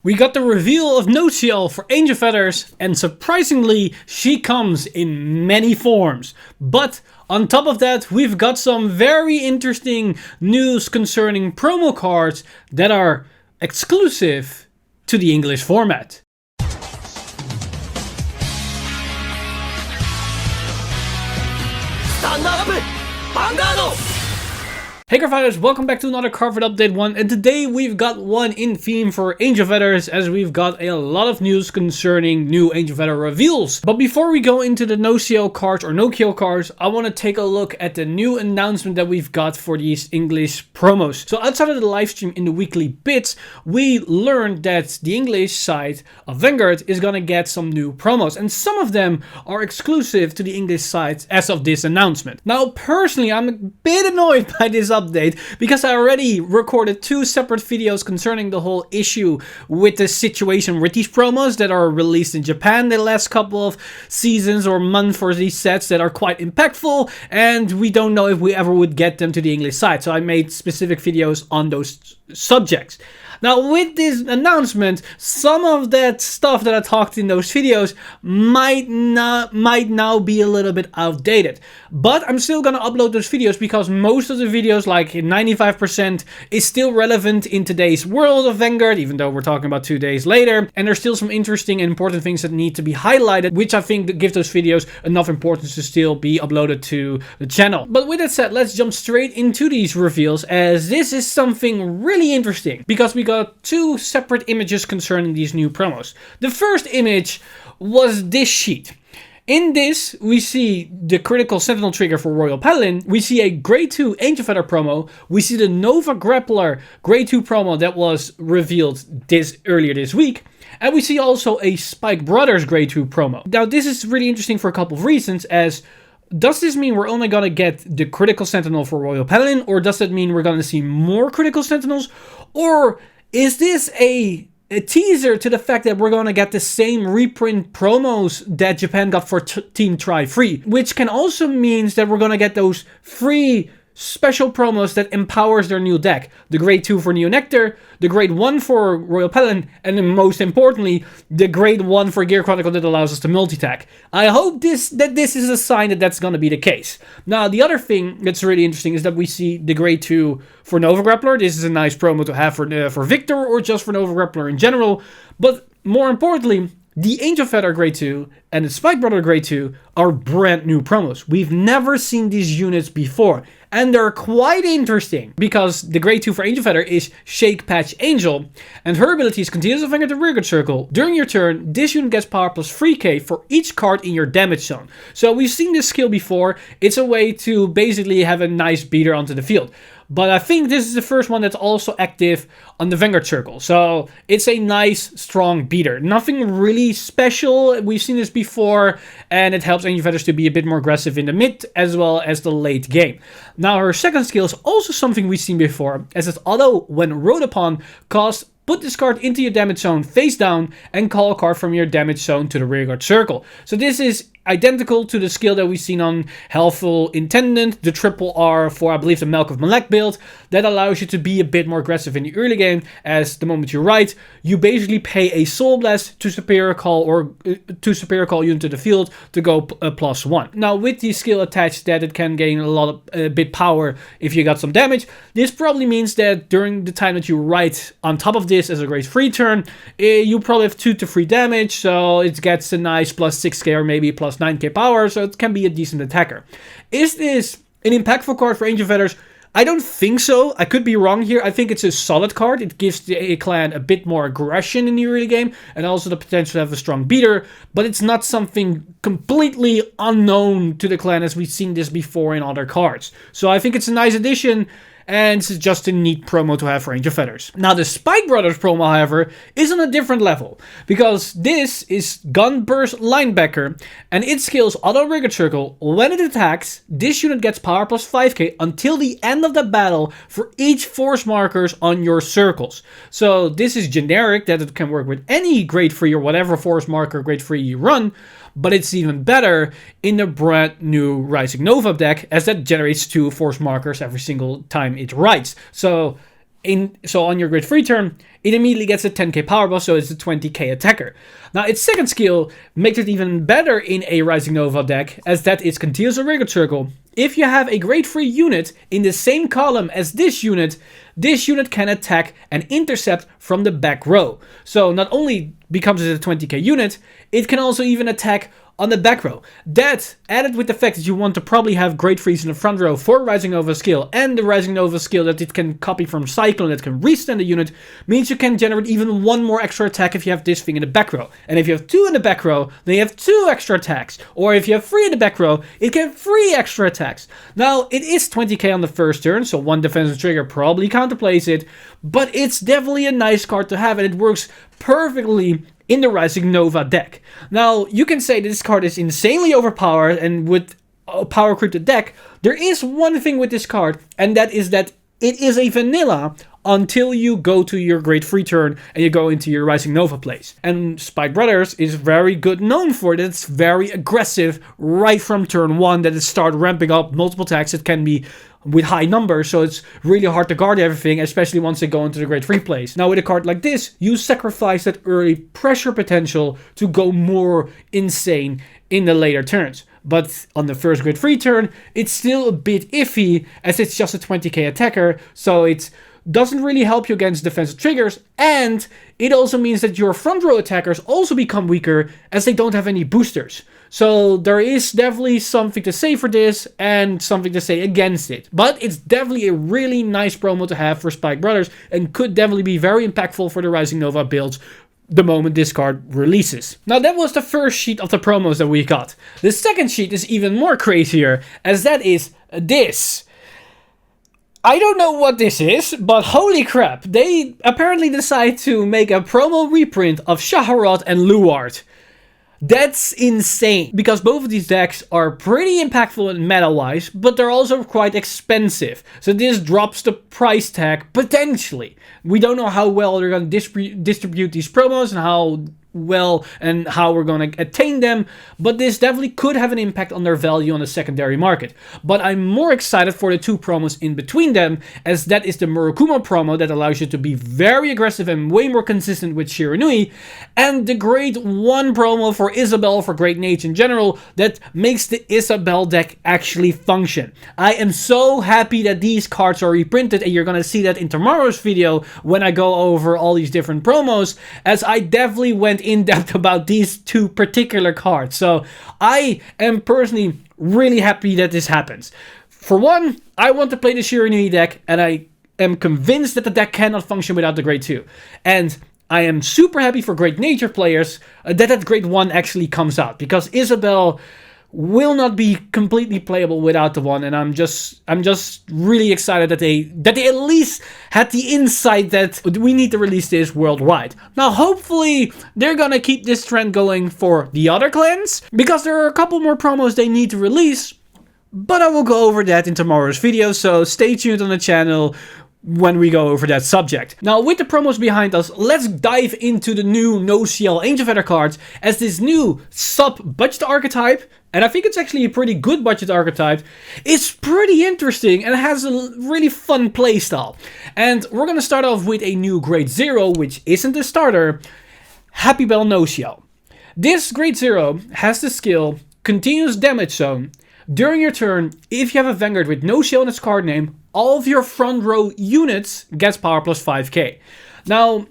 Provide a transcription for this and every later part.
We got the reveal of Nociel for Angel Feathers, and surprisingly, she comes in many forms. But on top of that, we've got some very interesting news concerning promo cards that are exclusive to the English format. Stand up! Vanguard! Hey Cardfighters, welcome back to another Cardfight Update 1, and today we've got one in theme for Angel Feathers, as we've got a lot of news concerning new Angel Feather reveals. But before we go into the Nociel cards or Nociel cards, I want to take a look at the new announcement that we've got for these English promos. So outside of the live stream in the weekly bits, we learned that the English side of Vanguard is gonna get some new promos, and some of them are exclusive to the English side as of this announcement. Now personally, I'm a bit annoyed by this update because I already recorded 2 separate videos concerning the whole issue with the situation with these promos that are released in Japan the last couple of seasons or months for these sets that are quite impactful, and we don't know if we ever would get them to the English side. So I made specific videos on those subjects. Now with this announcement, some of that stuff that I talked in those videos might now be a little bit outdated. But I'm still gonna upload those videos because most of the videos, like 95%, is still relevant in today's world of Vanguard, even though we're talking about 2 days later. And there's still some interesting and important things that need to be highlighted, which I think that give those videos enough importance to still be uploaded to the channel. But with that said, let's jump straight into these reveals, as this is something really interesting because we got 2 separate images concerning these new promos. The first image was this sheet. In this, we see the critical sentinel trigger for Royal Paladin, we see a grade 2 Angel Feather promo, we see the Nova Grappler grade 2 promo that was revealed earlier this week, and we see also a Spike Brothers grade 2 promo. Now this is really interesting for a couple of reasons, as does this mean we're only gonna get the critical sentinel for Royal Paladin, or does that mean we're gonna see more critical sentinels, or is this a teaser to the fact that we're going to get the same reprint promos that Japan got for Team Try Free, which can also mean that we're going to get those free special promos that empowers their new deck. The grade 2 for Neo Nectar, the grade 1 for Royal Paladin, and then most importantly, the grade 1 for Gear Chronicle that allows us to multi-tack. I hope that this is a sign that that's going to be the case. Now, the other thing that's really interesting is that we see the grade 2 for Nova Grappler. This is a nice promo to have for Victor or just for Nova Grappler in general. But more importantly, the Angel Feather grade 2 and the Spike Brother grade 2 are brand new promos. We've never seen these units before, and they're quite interesting because the grade 2 for Angel Feather is Shake Patch Angel, and her ability is continuous Vanguard the rearguard circle. During your turn, this unit gets power plus 3k for each card in your damage zone. So we've seen this skill before. It's a way to basically have a nice beater onto the field. But I think this is the first one that's also active on the Vanguard circle. So it's a nice, strong beater. Nothing really special. We've seen this before, and it helps Angel Feathers to be a bit more aggressive in the mid as well as the late game. Now, her second skill is also something we've seen before, as it's auto when rode upon cost. Put this card into your damage zone face down and call a card from your damage zone to the rearguard circle. So this is identical to the skill that we've seen on Helpful Intendant, the triple R for, I believe, the Melk of Malek build, that allows you to be a bit more aggressive in the early game, as the moment you write, you basically pay a Soul Blast to Superior Call or to Superior Call unit to the field to go +1. Now, with the skill attached that it can gain a bit power if you got some damage, this probably means that during the time that you write on top of this as a grade 3 turn, you probably have 2 to 3 damage, so it gets a nice +6k or maybe +9k power, so it can be a decent attacker. Is this an impactful card for Angel Feathers? I don't think so. I could be wrong here. I think it's a solid card. It gives the clan a bit more aggression in the early game and also the potential to have a strong beater, but it's not something completely unknown to the clan as we've seen this before in other cards. So I think it's a nice addition, and it's just a neat promo to have for Angel Feathers. Now, the Spike Brothers promo, however, is on a different level, because this is Gunburst Linebacker, and it skills auto rearguard circle. When it attacks, this unit gets power plus 5k until the end of the battle for each force markers on your circles. So this is generic, that it can work with any grade 3 or whatever force marker grade 3 you run, but it's even better in the brand new Rising Nova deck, as that generates 2 force markers every single time it writes. So So on your grid 3 turn, it immediately gets a 10k power buff, so it's a 20k attacker. Now its second skill makes it even better in a Rising Nova deck, as that is Continuous Rigid Circle. If you have a grade 3 unit in the same column as this unit can attack and intercept from the back row. So not only becomes it a 20k unit, it can also even attack on the back row. That, added with the fact that you want to probably have grade 3s in the front row for Rising Nova skill, and the Rising Nova skill that it can copy from Cyclone that can restand the unit, means you can generate even one more extra attack if you have this thing in the back row. And if you have 2 in the back row, then you have 2 extra attacks. Or if you have 3 in the back row, it can have 3 extra attacks. Now, it is 20k on the first turn, so one defensive trigger probably counterplays it, but it's definitely a nice card to have, and it works perfectly in the Rising Nova deck. Now, you can say that this card is insanely overpowered, and with a power creeped deck, there is one thing with this card, and that is that it is a vanilla until you go to your grade 3 turn and you go into your Rising Nova plays. And Spike Brothers is very good known for it. It's very aggressive right from turn 1, that it start ramping up multiple attacks. It can be with high numbers, so it's really hard to guard everything, especially once they go into the grade 3 plays. Now with a card like this, you sacrifice that early pressure potential to go more insane in the later turns. But on the first grade 3 turn, it's still a bit iffy, as it's just a 20k attacker, so it doesn't really help you against defensive triggers, and it also means that your front row attackers also become weaker, as they don't have any boosters. So there is definitely something to say for this, and something to say against it. But it's definitely a really nice promo to have for Spike Brothers, and could definitely be very impactful for the Rising Nova builds the moment this card releases. Now that was the first sheet of the promos that we got. The second sheet is even more crazier, as that is this. I don't know what this is, but holy crap, they apparently decide to make a promo reprint of Shaharot and Luard. That's insane, because both of these decks are pretty impactful in meta-wise, but they're also quite expensive. So this drops the price tag, potentially. We don't know how well they're going to distribute these promos and how well and how we're going to attain them, but this definitely could have an impact on their value on the secondary market. But I'm more excited for the 2 promos in between them, as that is the Murakumo promo that allows you to be very aggressive and way more consistent with Shiranui, and the grade 1 promo for Isabel for Great Nage in general that makes the Isabel deck actually function. I am so happy that these cards are reprinted, and you're going to see that in tomorrow's video when I go over all these different promos, as I definitely went in depth about these 2 particular cards. So I am personally really happy that this happens. For one, I want to play the Shiranui deck, and I am convinced that the deck cannot function without the grade 2. And I am super happy for Great Nature players that grade 1 actually comes out, because Isabel will not be completely playable without the 1, and I'm just really excited that they at least had the insight that we need to release this worldwide. Now hopefully they're gonna keep this trend going for the other clans, because there are a couple more promos they need to release, but I will go over that in tomorrow's video, so stay tuned on the channel when we go over that subject. Now, with the promos behind us, let's dive into the new Nociel Angel Feather cards, as this new sub-budget archetype, and I think it's actually a pretty good budget archetype, is pretty interesting and has a really fun playstyle. And we're gonna start off with a new grade 0, which isn't a starter, Happy Bell Nociel. This grade 0 has the skill Continuous Damage Zone. During your turn, if you have a Vanguard with Nociel in its card name, all of your front row units gets power plus 5k. Now,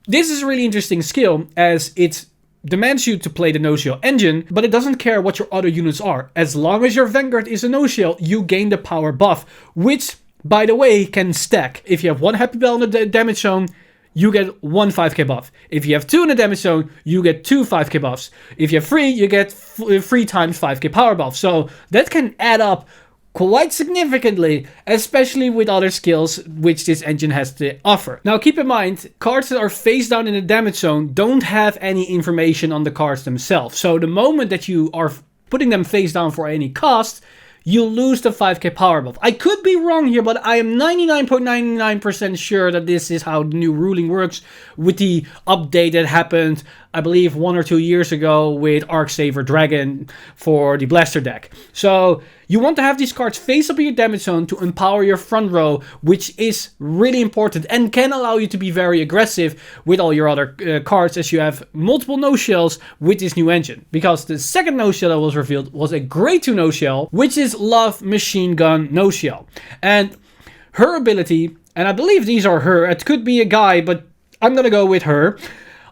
this is a really interesting skill, as it demands you to play the Nociel engine, but it doesn't care what your other units are. As long as your Vanguard is a Nociel, you gain the power buff, which, by the way, can stack. If you have 1 Happy Bell in the damage zone, you get 1 5k buff. If you have 2 in the damage zone, you get 2 5k buffs. If you have 3, you get 3 times 5k power buff. So that can add up quite significantly, especially with other skills which this engine has to offer. Now keep in mind, cards that are face down in the damage zone don't have any information on the cards themselves. So the moment that you are putting them face down for any cost, you lose the 5k power buff. I could be wrong here, but I am 99.99% sure that this is how the new ruling works with the update that happened, I believe 1 or 2 years ago with Arcsaver Dragon for the Blaster deck. So you want to have these cards face up in your damage zone to empower your front row, which is really important and can allow you to be very aggressive with all your other cards, as you have multiple Nociels with this new engine. Because the second Nociel that was revealed was a Grade 2 Nociel, which is Love Machine Gun Nociel. And her ability, and I believe these are her, it could be a guy, but I'm gonna go with her.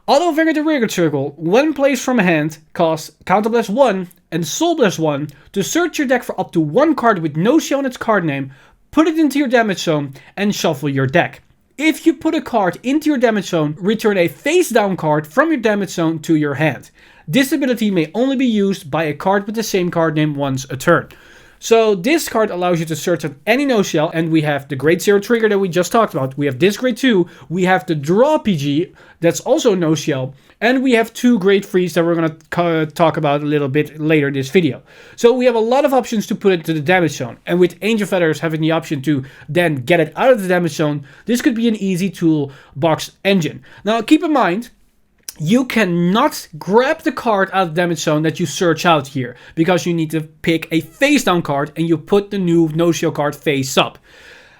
Auto Vanguard the Rearguard Circle, when placed from a hand, costs Counter Blast 1 and Soul Blast 1 to search your deck for up to 1 card with Nociel in its card name, put it into your damage zone, and shuffle your deck. If you put a card into your damage zone, return a face down card from your damage zone to your hand. This ability may only be used by a card with the same card name once a turn. So this card allows you to search at any Nociel, and we have the Grade 0 trigger that we just talked about. We have this Grade 2, we have the Draw PG, that's also Nociel, and we have 2 Grade 3s that we're going to talk about a little bit later in this video. So we have a lot of options to put it to the damage zone, and with Angel Feathers having the option to then get it out of the damage zone, this could be an easy toolbox engine. Now keep in mind, you cannot grab the card out of the damage zone that you search out here, because you need to pick a face down card and you put the new Nociel card face up.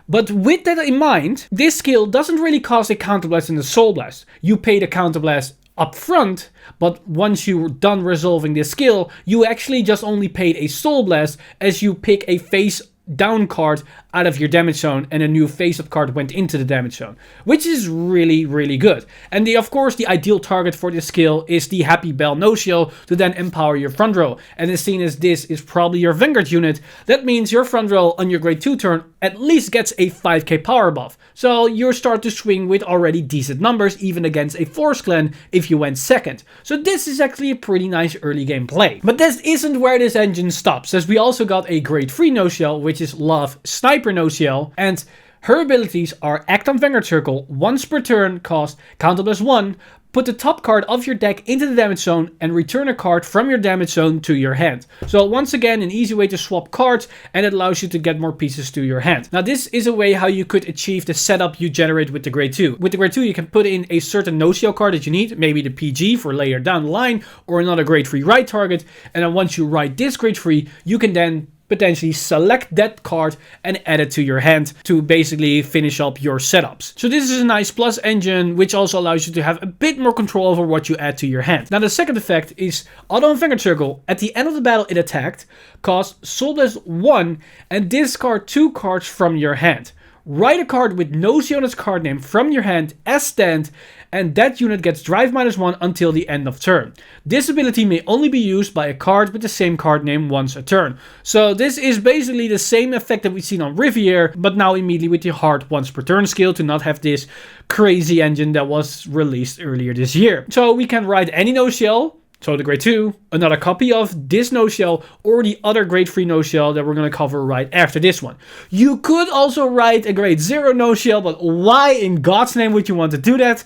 But with that in mind, this skill doesn't really cost a Counter Blast and a Soul Blast. You pay the Counter Blast up front, but once you're done resolving this skill, you actually just only paid a Soul Blast as you pick a face down card out of your damage zone and a new face up card went into the damage zone, which is really, really good. And of course, the ideal target for this skill is the Happy Bell Nociel to then empower your front row. And as seen as this is probably your Vanguard unit, that means your front row on your Grade 2 turn at least gets a 5k power buff. So you start to swing with already decent numbers, even against a Force Clan if you went second. So this is actually a pretty nice early game play. But this isn't where this engine stops, as we also got a Grade 3 Nociel, which is Love Sniper Nociel, and her abilities are act on Vanguard Circle, once per turn, cost Counter Blast 1, put the top card of your deck into the damage zone, and return a card from your damage zone to your hand. So once again, an easy way to swap cards, and it allows you to get more pieces to your hand. Now this is a way how you could achieve the setup you generate with the Grade 2. With the Grade 2 you can put in a certain Nociel card that you need, maybe the PG for later down the line, or another Grade 3 ride target, and then once you ride this Grade 3, you can then potentially select that card and add it to your hand to basically finish up your setups. So this is a nice plus engine, which also allows you to have a bit more control over what you add to your hand. Now the second effect is Auto on Vanguard Circle. At the end of the battle it attacked, cost Soul Blast 1 and discard 2 cards from your hand. Write a card with Nociel on its card name from your hand as stand, and that unit gets drive -1 until the end of turn. This ability may only be used by a card with the same card name once a turn. So this is basically the same effect that we've seen on Riviere, but now immediately with the hard once per turn skill to not have this crazy engine that was released earlier this year. So we can ride any Nociel, so the Grade 2, another copy of this Nociel, or the other Grade 3 Nociel that we're going to cover right after this one. You could also ride a Grade 0 Nociel, but why in God's name would you want to do that?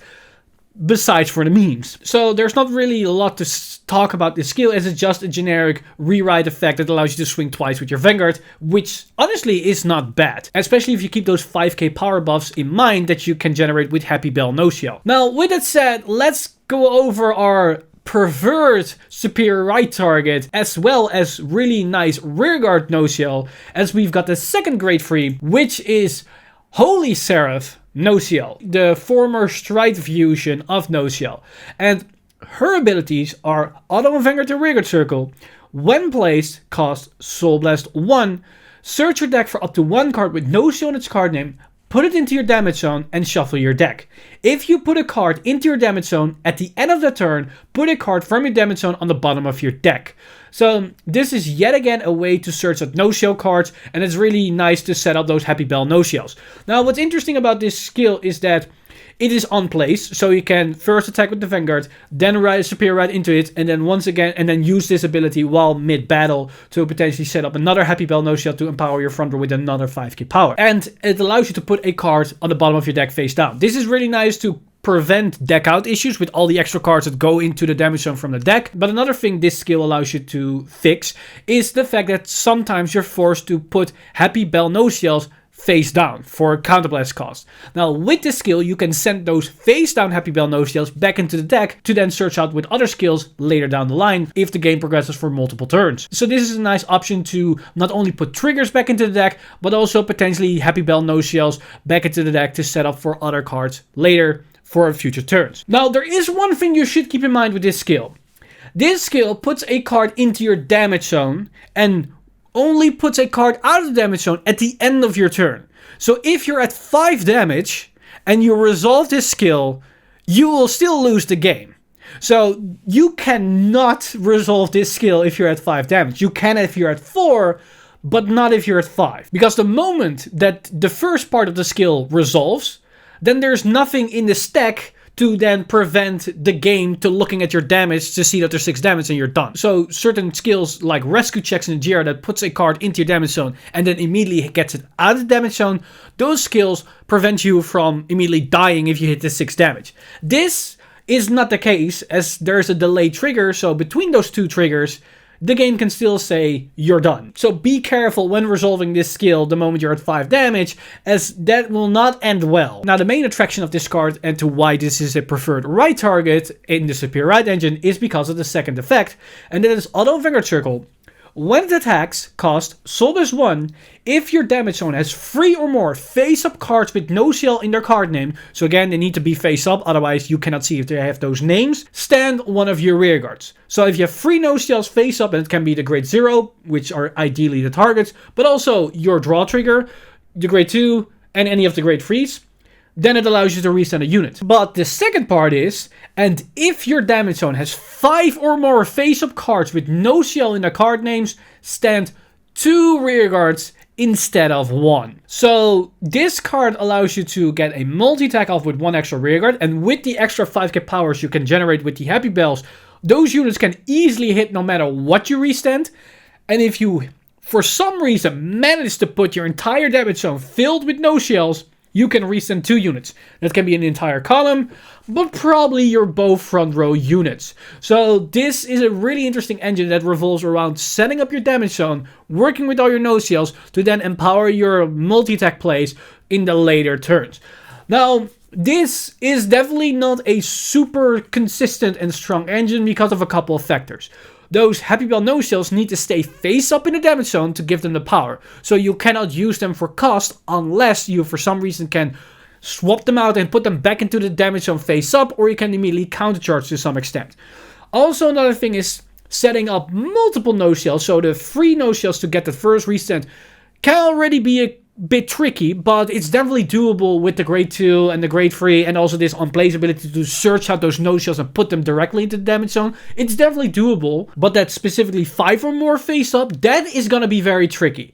Besides for the memes. So there's not really a lot to talk about this skill, as it's just a generic rewrite effect that allows you to swing twice with your Vanguard, which honestly is not bad. Especially if you keep those 5k power buffs in mind that you can generate with Happy Bell Nociel. Now with that said, let's go over our preferred superior right target, as well as really nice rearguard Nociel, as we've got the second Grade 3, which is Holy Seraph Nociel, the former Stride fusion of Nociel. And her abilities are Auto on Vanguard the Rearguard Circle. When placed, cost Soul Blast 1, search your deck for up to 1 card with Nociel in its card name, put it into your damage zone, and shuffle your deck. If you put a card into your damage zone, at the end of the turn, put a card from your damage zone on the bottom of your deck. So this is yet again a way to search out Nociel cards, and it's really nice to set up those Happy Bell Nociels. Now what's interesting about this skill is that it is on place, so you can first attack with the Vanguard, then ride Superior Ride into it, and then once again, and then use this ability while mid-battle to potentially set up another Happy Bell Nociel to empower your front row with another 5k power. And it allows you to put a card on the bottom of your deck face down. This is really nice to prevent deck out issues with all the extra cards that go into the damage zone from the deck. But another thing this skill allows you to fix is the fact that sometimes you're forced to put Happy Bell Nociels face down for counterblast cost. Now with this skill you can send those face down Happy Bell Nociels back into the deck to then search out with other skills later down the line if the game progresses for multiple turns. So this is a nice option to not only put triggers back into the deck, but also potentially Happy Bell Nociels back into the deck to set up for other cards later for future turns. Now there is one thing you should keep in mind with this skill. This skill puts a card into your damage zone and only puts a card out of the damage zone at the end of your turn. So if you're at 5 damage and you resolve this skill, you will still lose the game. So you cannot resolve this skill if you're at 5 damage. You can if you're at 4, but not if you're at 5. Because the moment that the first part of the skill resolves, then there's nothing in the stack to then prevent the game to looking at your damage to see that there's 6 damage and you're done. So certain skills like rescue checks in the GR that puts a card into your damage zone and then immediately gets it out of the damage zone, those skills prevent you from immediately dying if you hit the 6 damage. This is not the case as there's a delay trigger, so between those two triggers, the game can still say you're done. So be careful when resolving this skill the moment you're at 5 damage, as that will not end well. Now the main attraction of this card and to why this is a preferred right target in the Superior Right engine is because of the second effect, and that is Auto Vanguard Circle. When it attacks, cost Soldiers 1 if your damage zone has 3 or more face-up cards with Nociel in their card name. So again, they need to be face-up, otherwise you cannot see if they have those names. Stand one of your rear guards. So if you have 3 Nociels face-up, and it can be the Grade 0, which are ideally the targets, but also your draw trigger, the Grade 2, and any of the Grade 3s, then it allows you to restand a unit. But the second part is, and if your damage zone has 5 or more face-up cards with Nociel in their card names, stand 2 rear guards instead of 1. So this card allows you to get a multi-attack off with 1 extra rear guard, and with the extra 5k powers you can generate with the Happy Bells, those units can easily hit no matter what you restand. And if you, for some reason, manage to put your entire damage zone filled with Nociels, you can resend 2 units. That can be an entire column, but probably your both front row units. So this is a really interesting engine that revolves around setting up your damage zone, working with all your Nociels to then empower your multi-attack plays in the later turns. Now, this is definitely not a super consistent and strong engine because of a couple of factors. Those Happy Bell Nociels need to stay face up in the damage zone to give them the power. So you cannot use them for cost unless you for some reason can swap them out and put them back into the damage zone face up, or you can immediately countercharge to some extent. Also another thing is setting up multiple Nociels, so the 3 Nociels to get the first restand can already be a bit tricky, but it's definitely doable with the Grade 2 and the Grade 3 and also this on-place ability to search out those Nociels and put them directly into the damage zone. It's definitely doable, but that specifically 5 or more face up, that is going to be very tricky.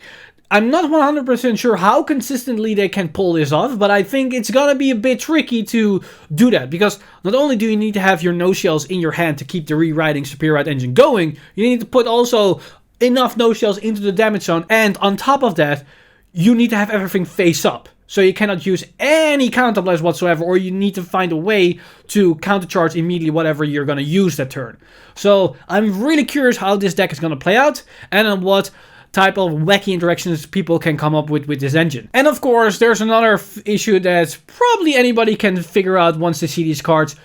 I'm not 100% sure how consistently they can pull this off, but I think it's going to be a bit tricky to do that, because not only do you need to have your Nociels in your hand to keep the rewriting Superior Right engine going, you need to put also enough Nociels into the damage zone, and on top of that, you need to have everything face up. So you cannot use any counterblast whatsoever, or you need to find a way to countercharge immediately whatever you're going to use that turn. So I'm really curious how this deck is going to play out, and on what type of wacky interactions people can come up with this engine. And of course, there's another issue that probably anybody can figure out once they see these cards.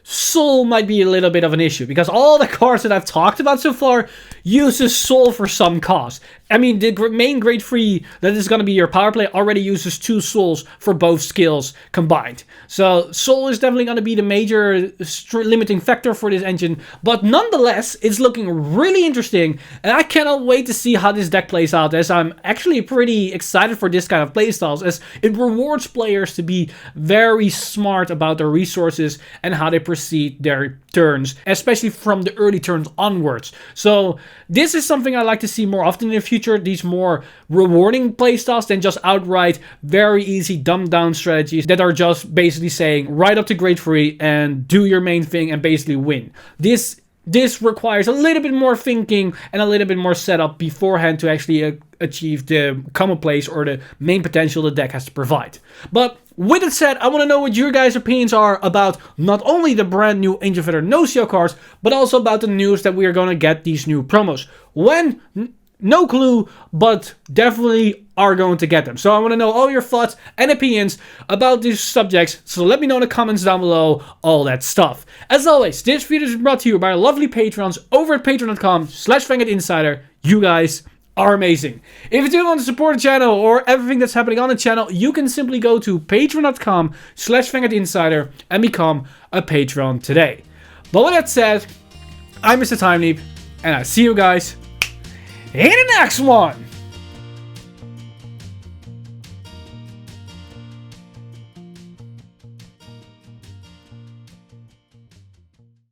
Soul might be a little bit of an issue, because all the cards that I've talked about so far uses Soul for some cost. I mean, the main Grade 3 that is going to be your power play already uses 2 Souls for both skills combined. So Soul is definitely going to be the major limiting factor for this engine, but nonetheless, it's looking really interesting, and I cannot wait to see how this deck plays out, as I'm actually pretty excited for this kind of playstyles, as it rewards players to be very smart about their resources and how they proceed their turns, especially from the early turns onwards. So this is something I like to see more often in the future, these more rewarding playstyles than just outright very easy dumbed down strategies that are just basically saying right up to Grade 3 and do your main thing and basically win. This requires a little bit more thinking and a little bit more setup beforehand to actually achieve the common plays or the main potential the deck has to provide. But with it said, I want to know what your guys' opinions are about not only the brand new Angel of Veteran Nociel cards, but also about the news that we are going to get these new promos. When no clue, but definitely are going to get them. So I want to know all your thoughts and opinions about these subjects, so let me know in the comments down below, all that stuff. As always, this video is brought to you by our lovely patrons over at patreon.com/VanguardInsider. You guys are amazing. If you do want to support the channel or everything that's happening on the channel, you can simply go to patreon.com/VanguardInsider and become a patron today. But with that said, I'm Mr. Time Leap, and I see you guys in the next one.